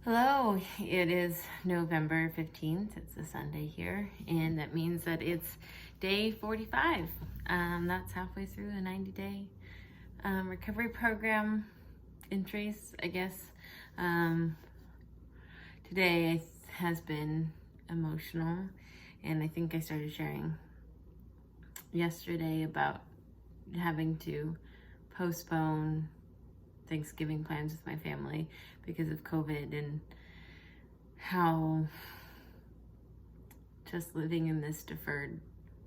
Hello, it is November 15th. It's a Sunday here, and that means that it's day 45. That's halfway through a 90-day recovery program entries, I guess. Today has been emotional, and I think I started sharing yesterday about having to postpone Thanksgiving plans with my family because of COVID, and how just living in this deferred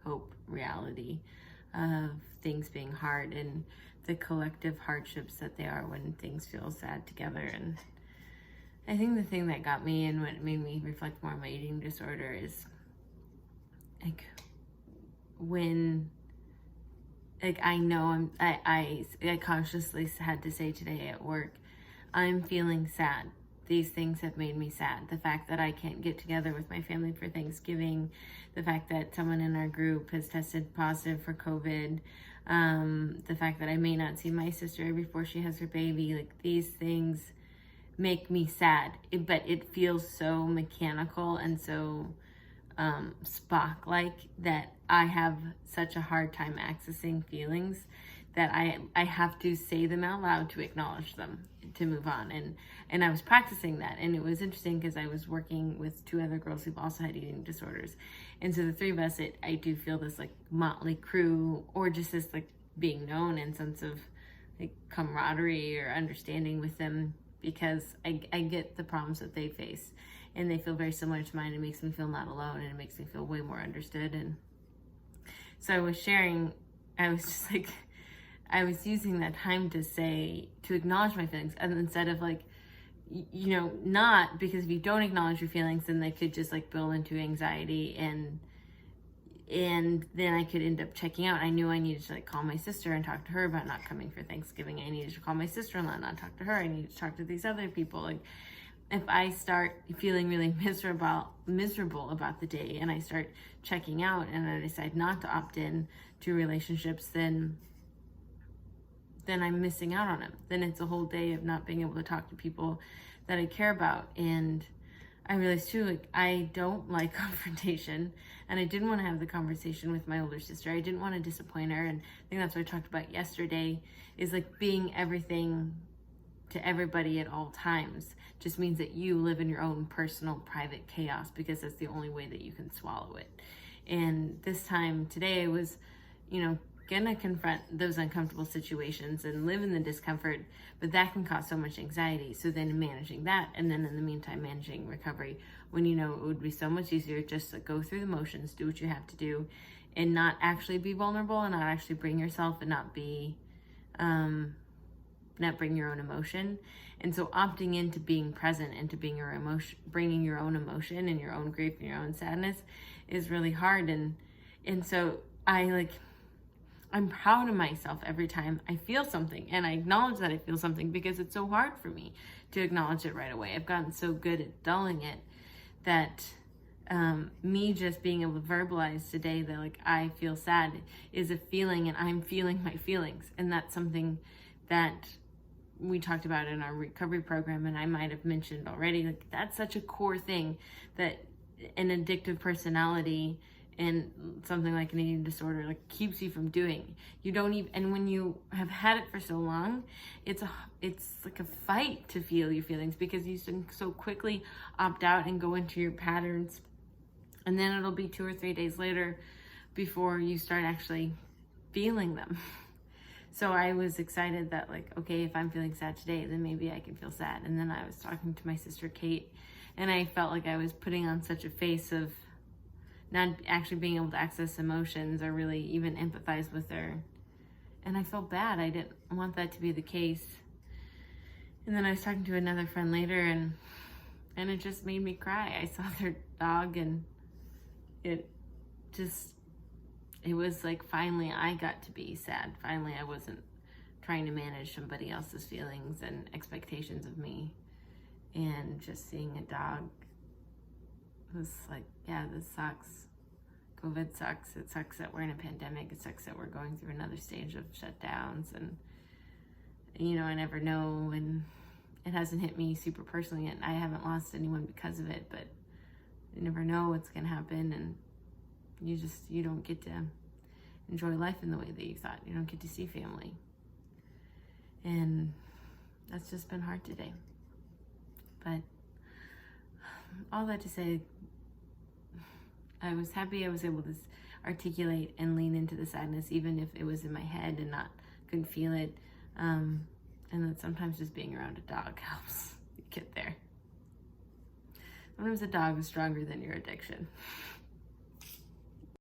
hope reality of things being hard and the collective hardships that they are when things feel sad together. And I think the thing that got me and what made me reflect more on my eating disorder is like when I know I consciously had to say today at work, I'm feeling sad. These things have made me sad. The fact that I can't get together with my family for Thanksgiving, the fact that someone in our group has tested positive for COVID, the fact that I may not see my sister before she has her baby, like these things make me sad. But it feels so mechanical and so Spock-like that I have such a hard time accessing feelings that I have to say them out loud to acknowledge them, to move on. And I was practicing that, and it was interesting because I was working with two other girls who've also had eating disorders. And so the three of us, I do feel this like motley crew, or just this like being known and sense of like camaraderie or understanding with them, because I get the problems that they face and they feel very similar to mine. It makes me feel not alone, and it makes me feel way more understood. And so I was sharing, I was just like, I was using that time to acknowledge my feelings, and instead of like, not, because if you don't acknowledge your feelings, then they could just like build into anxiety, and then I could end up checking out. I knew I needed to like call my sister and talk to her about not coming for Thanksgiving. I needed to call my sister-in-law and not talk to her. I needed to talk to these other people. Like, if I start feeling really miserable about the day, and I start checking out, and I decide not to opt in to relationships, then I'm missing out on it. Then it's a whole day of not being able to talk to people that I care about. And I realized too, like, I don't like confrontation, and I didn't want to have the conversation with my older sister. I didn't want to disappoint her. And I think that's what I talked about yesterday, is like being everything to everybody at all times just means that you live in your own personal private chaos, because that's the only way that you can swallow it. And this time today, I was, gonna confront those uncomfortable situations and live in the discomfort, but that can cause so much anxiety. So then managing that, and then in the meantime managing recovery, when it would be so much easier just to go through the motions, do what you have to do, and not actually be vulnerable, and not actually bring yourself, and not bring your own emotion. And so opting into being present and to being your emotion, bringing your own emotion and your own grief and your own sadness is really hard. And so I'm proud of myself every time I feel something, and I acknowledge that I feel something, because it's so hard for me to acknowledge it right away. I've gotten so good at dulling it that me just being able to verbalize today that like I feel sad is a feeling, and I'm feeling my feelings. And that's something that we talked about in our recovery program, and I might have mentioned already. Like, that's such a core thing that an addictive personality and something like an eating disorder like keeps you from doing. You don't even, and when you have had it for so long, it's like a fight to feel your feelings, because you so quickly opt out and go into your patterns, and then it'll be 2 or 3 days later before you start actually feeling them. So I was excited that like, okay, if I'm feeling sad today, then maybe I can feel sad. And then I was talking to my sister Kate, and I felt like I was putting on such a face of not actually being able to access emotions or really even empathize with her. And I felt bad. I didn't want that to be the case. And then I was talking to another friend later, and it just made me cry. I saw their dog, and it was like, finally I got to be sad. Finally I wasn't trying to manage somebody else's feelings and expectations of me. And just seeing a dog was like, yeah, this sucks. COVID sucks. It sucks that we're in a pandemic. It sucks that we're going through another stage of shutdowns, and I never know. And it hasn't hit me super personally yet. I haven't lost anyone because of it, but you never know what's going to happen. And you don't get to enjoy life in the way that you thought. You don't get to see family. And that's just been hard today. But all that to say, I was happy I was able to articulate and lean into the sadness, even if it was in my head and couldn't feel it. And that sometimes just being around a dog helps you get there. Sometimes a dog is stronger than your addiction.